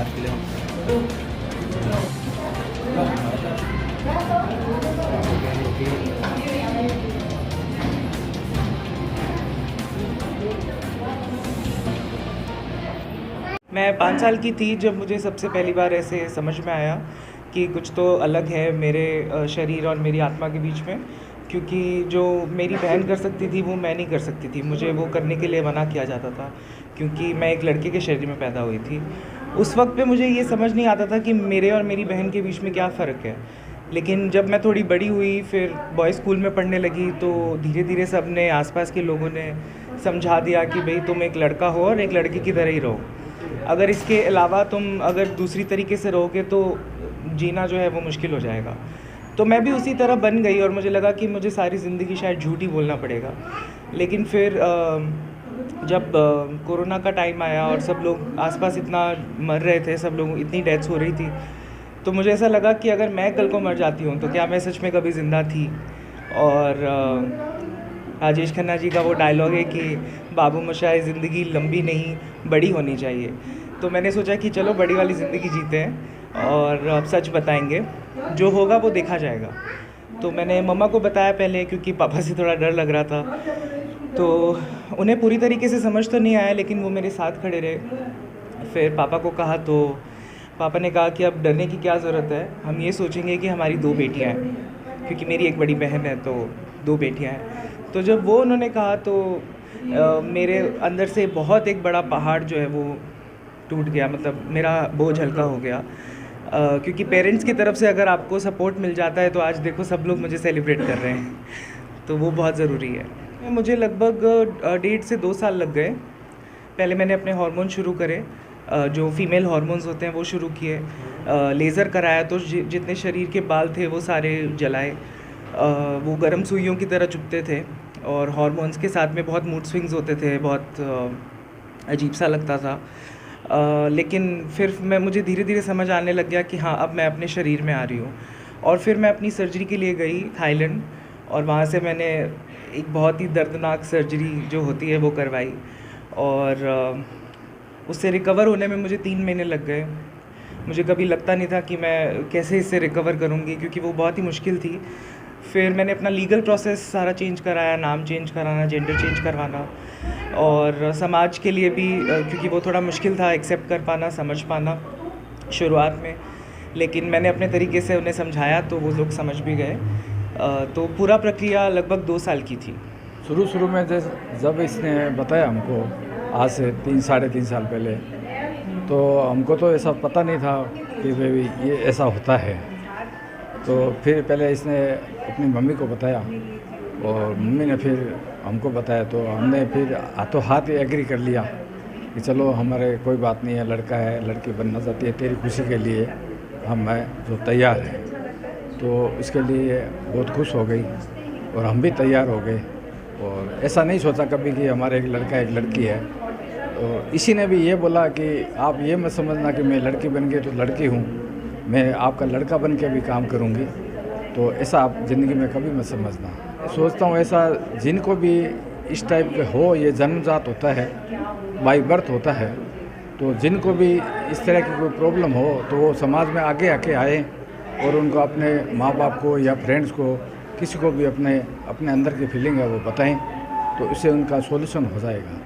बाहर के लिए। मैं 5 साल की थी जब मुझे सबसे पहली बार ऐसे समझ में आया कि कुछ तो अलग है मेरे शरीर और मेरी आत्मा के बीच में, क्योंकि जो मेरी बहन कर सकती थी वो मैं नहीं कर सकती थी। मुझे वो करने के लिए मना किया जाता था क्योंकि मैं एक लड़के के शरीर में पैदा हुई थी। उस वक्त पे मुझे ये समझ नहीं आता था कि मेरे और मेरी बहन के बीच में क्या फ़र्क है। लेकिन जब मैं थोड़ी बड़ी हुई, फिर बॉयज़ स्कूल में पढ़ने लगी, तो धीरे धीरे सब ने, आसपास के लोगों ने समझा दिया कि भाई तुम एक लड़का हो और एक लड़के की तरह ही रहो। अगर इसके अलावा तुम अगर दूसरी तरीके से रहोगे तो जीना जो है वो मुश्किल हो जाएगा। तो मैं भी उसी तरह बन गई और मुझे लगा कि मुझे सारी ज़िंदगी शायद झूठ ही बोलना पड़ेगा। लेकिन फिर जब कोरोना का टाइम आया और सब लोग आसपास इतना मर रहे थे, सब लोग इतनी डेथ्स हो रही थी, तो मुझे ऐसा लगा कि अगर मैं कल को मर जाती हूँ तो क्या मैं सच में कभी ज़िंदा थी। और राजेश खन्ना जी का वो डायलॉग है कि बाबू मोशाय ज़िंदगी लंबी नहीं बड़ी होनी चाहिए। तो मैंने सोचा कि चलो बड़ी वाली ज़िंदगी जीते हैं और अब सच बताएंगे, जो होगा वो देखा जाएगा। तो मैंने मम्मा को बताया पहले, क्योंकि पापा से थोड़ा डर लग रहा था। तो उन्हें पूरी तरीके से समझ तो नहीं आया, लेकिन वो मेरे साथ खड़े रहे। फिर पापा को कहा तो पापा ने कहा कि अब डरने की क्या ज़रूरत है, हम ये सोचेंगे कि हमारी 2 बेटियां हैं, क्योंकि मेरी एक बड़ी बहन है तो 2 बेटियां हैं। तो जब वो उन्होंने कहा तो मेरे अंदर से बहुत एक बड़ा पहाड़ जो है वो टूट गया, मतलब मेरा बोझ हल्का हो गया। क्योंकि पेरेंट्स की तरफ से अगर आपको सपोर्ट मिल जाता है तो आज देखो सब लोग मुझे सेलिब्रेट कर रहे हैं, तो वो बहुत ज़रूरी है। मुझे लगभग 1.5 से 2 साल लग गए। पहले मैंने अपने हार्मोन शुरू करे, जो फीमेल हार्मोन्स होते हैं वो शुरू किए। लेज़र कराया तो जितने शरीर के बाल थे वो सारे जलाए। वो गर्म सुइयों की तरह चुभते थे और हार्मोन्स के साथ में बहुत मूड स्विंग्स होते थे, बहुत अजीब सा लगता था। लेकिन फिर मुझे धीरे धीरे समझ आने लग गया कि हाँ, अब मैं अपने शरीर में आ रही हूँ। और फिर मैं अपनी सर्जरी के लिए गई थाईलैंड, और वहाँ से मैंने एक बहुत ही दर्दनाक सर्जरी जो होती है वो करवाई। और उससे रिकवर होने में मुझे 3 महीने लग गए। मुझे कभी लगता नहीं था कि मैं कैसे इससे रिकवर करूँगी, क्योंकि वो बहुत ही मुश्किल थी। फिर मैंने अपना लीगल प्रोसेस सारा चेंज कराया, नाम चेंज कराना, जेंडर चेंज करवाना, और समाज के लिए भी, क्योंकि वो थोड़ा मुश्किल था एक्सेप्ट कर पाना, समझ पाना शुरुआत में। लेकिन मैंने अपने तरीके से उन्हें समझाया तो वो लोग समझ भी गए। तो पूरा प्रक्रिया लगभग 2 साल की थी। शुरू में जब इसने बताया हमको, आज से 3-3.5 साल पहले, तो हमको तो ऐसा पता नहीं था कि भाई ये ऐसा होता है। तो फिर पहले इसने अपनी मम्मी को बताया और मम्मी ने फिर हमको बताया, तो हमने फिर हाथों हाथ एग्री कर लिया कि चलो हमारे कोई बात नहीं है, लड़का है, लड़की बनना चाहती है, तेरी खुशी के लिए हम हैं जो तैयार हैं। तो इसके लिए बहुत खुश हो गई और हम भी तैयार हो गए। और ऐसा नहीं सोचा कभी कि हमारा एक लड़का एक लड़की है। और इसी ने भी ये बोला कि आप ये मत समझना कि मैं लड़की बन गई तो लड़की हूँ, मैं आपका लड़का बन के भी काम करूँगी। तो ऐसा आप ज़िंदगी में कभी मत समझना। सोचता हूँ ऐसा जिनको भी इस टाइप के हो, ये जन्मजात होता है, बाई बर्थ होता है, तो जिनको भी इस तरह की कोई प्रॉब्लम हो तो वो समाज में आगे आके आए और उनको अपने माँ बाप को या फ्रेंड्स को, किसी को भी अपने अंदर की फीलिंग है वो बताएं, तो इससे उनका सॉल्यूशन हो जाएगा।